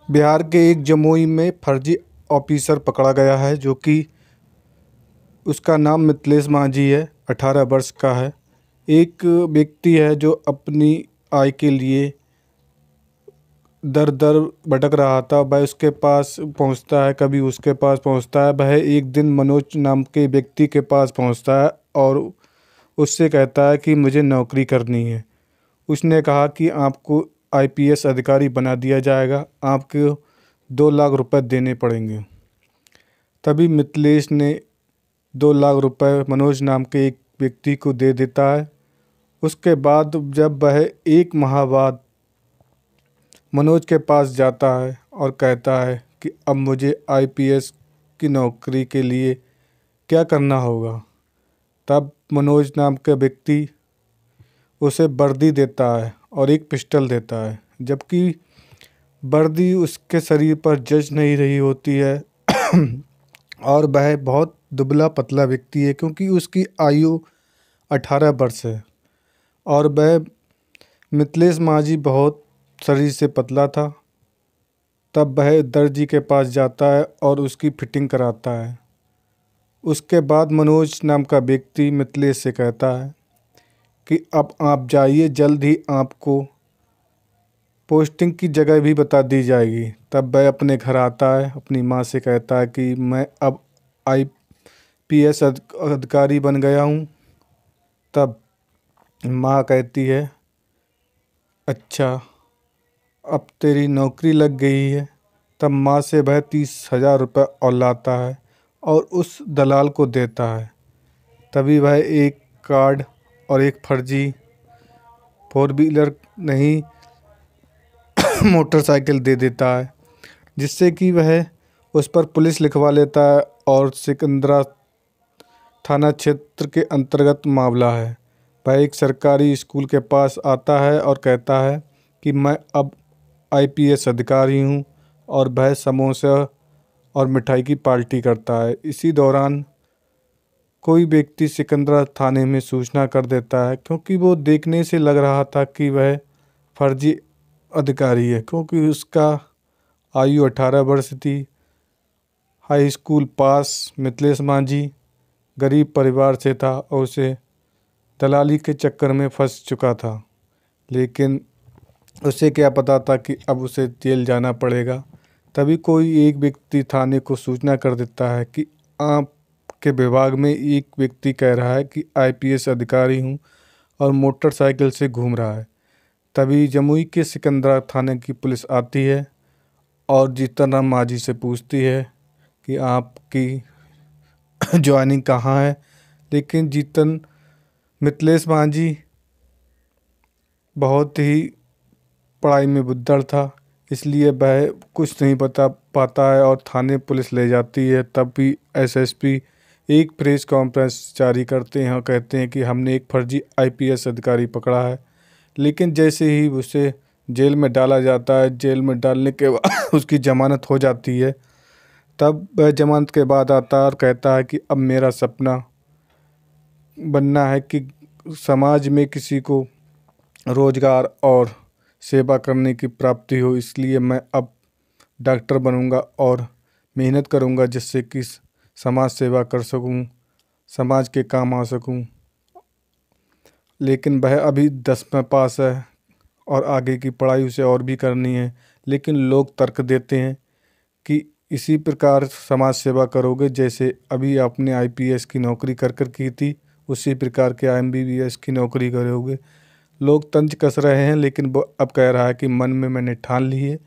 बिहार के एक जमुई में फर्जी ऑफिसर पकड़ा गया है जो कि उसका नाम मिथिलेश माझी है। 18 वर्ष का है। एक व्यक्ति है जो अपनी आय के लिए दर दर भटक रहा था। वह उसके पास पहुंचता है, कभी उसके पास पहुंचता है। वह एक दिन मनोज नाम के व्यक्ति के पास पहुंचता है और उससे कहता है कि मुझे नौकरी करनी है। उसने कहा कि आपको आईपीएस अधिकारी बना दिया जाएगा, आपको 2 लाख रुपए देने पड़ेंगे। तभी मिथिलेश ने 2 लाख रुपए मनोज नाम के एक व्यक्ति को दे देता है। उसके बाद जब वह 1 माह बाद मनोज के पास जाता है और कहता है कि अब मुझे आईपीएस की नौकरी के लिए क्या करना होगा, तब मनोज नाम का व्यक्ति उसे वर्दी देता है और एक पिस्टल देता है, जबकि वर्दी उसके शरीर पर जच नहीं रही होती है और वह बहुत दुबला पतला व्यक्ति है क्योंकि उसकी आयु 18 वर्ष है। और वह मिथिलेश माझी बहुत शरीर से पतला था। तब वह दर्जी के पास जाता है और उसकी फिटिंग कराता है। उसके बाद मनोज नाम का व्यक्ति मिथिलेश से कहता है कि अब आप जाइए, जल्द ही आपको पोस्टिंग की जगह भी बता दी जाएगी। तब वह अपने घर आता है, अपनी माँ से कहता है कि मैं अब आईपीएस अधिकारी बन गया हूँ। तब माँ कहती है, अच्छा अब तेरी नौकरी लग गई है। तब माँ से वह 30,000 रुपये और लाता है और उस दलाल को देता है। तभी वह एक कार्ड और एक फर्जी 4 व्हीलर नहीं मोटरसाइकिल दे देता है, जिससे कि वह उस पर पुलिस लिखवा लेता है और सिकंदरा थाना क्षेत्र के अंतर्गत मामला है। वह एक सरकारी स्कूल के पास आता है और कहता है कि मैं अब आईपीएस अधिकारी हूँ और वह समोसा और मिठाई की पार्टी करता है। इसी दौरान कोई व्यक्ति सिकंदरा थाने में सूचना कर देता है क्योंकि वो देखने से लग रहा था कि वह फर्जी अधिकारी है, क्योंकि उसका आयु 18 वर्ष थी। हाई स्कूल पास मिथिलेश माझी गरीब परिवार से था और उसे दलाली के चक्कर में फंस चुका था। लेकिन उसे क्या पता था कि अब उसे जेल जाना पड़ेगा। तभी कोई एक व्यक्ति थाने को सूचना कर देता है कि आपके विभाग में एक व्यक्ति कह रहा है कि आईपीएस अधिकारी हूँ और मोटरसाइकिल से घूम रहा है। तभी जमुई के सिकंदरा थाने की पुलिस आती है और जीतन राम माझी से पूछती है कि आपकी ज्वाइनिंग कहाँ है। लेकिन मिथिलेश माझी बहुत ही पढ़ाई में बुद्धड़ था, इसलिए वह कुछ नहीं बता पाता है और थाने पुलिस ले जाती है। तब भी एसएसपी एक प्रेस कॉन्फ्रेंस जारी करते हैं और कहते हैं कि हमने एक फर्जी आईपीएस अधिकारी पकड़ा है। लेकिन जैसे ही उसे जेल में डाला जाता है, जेल में डालने के बाद उसकी जमानत हो जाती है। तब वह जमानत के बाद आता है और कहता है कि अब मेरा सपना बनना है कि समाज में किसी को रोजगार और सेवा करने की प्राप्ति हो, इसलिए मैं अब डॉक्टर बनूंगा और मेहनत करूंगा जिससे कि समाज सेवा कर सकूं, समाज के काम आ सकूं। लेकिन वह अभी 10वीं पास है और आगे की पढ़ाई उसे और भी करनी है। लेकिन लोग तर्क देते हैं कि इसी प्रकार समाज सेवा करोगे जैसे अभी आपने आईपीएस की नौकरी कर की थी, उसी प्रकार के एमबीबीएस की नौकरी करोगे। लोग तंज कस रहे हैं, लेकिन वो अब कह रहा है कि मन में मैंने ठान ली है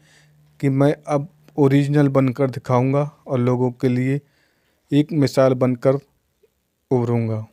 कि मैं अब ओरिजिनल बनकर दिखाऊंगा और लोगों के लिए एक मिसाल बनकर उभरूंगा।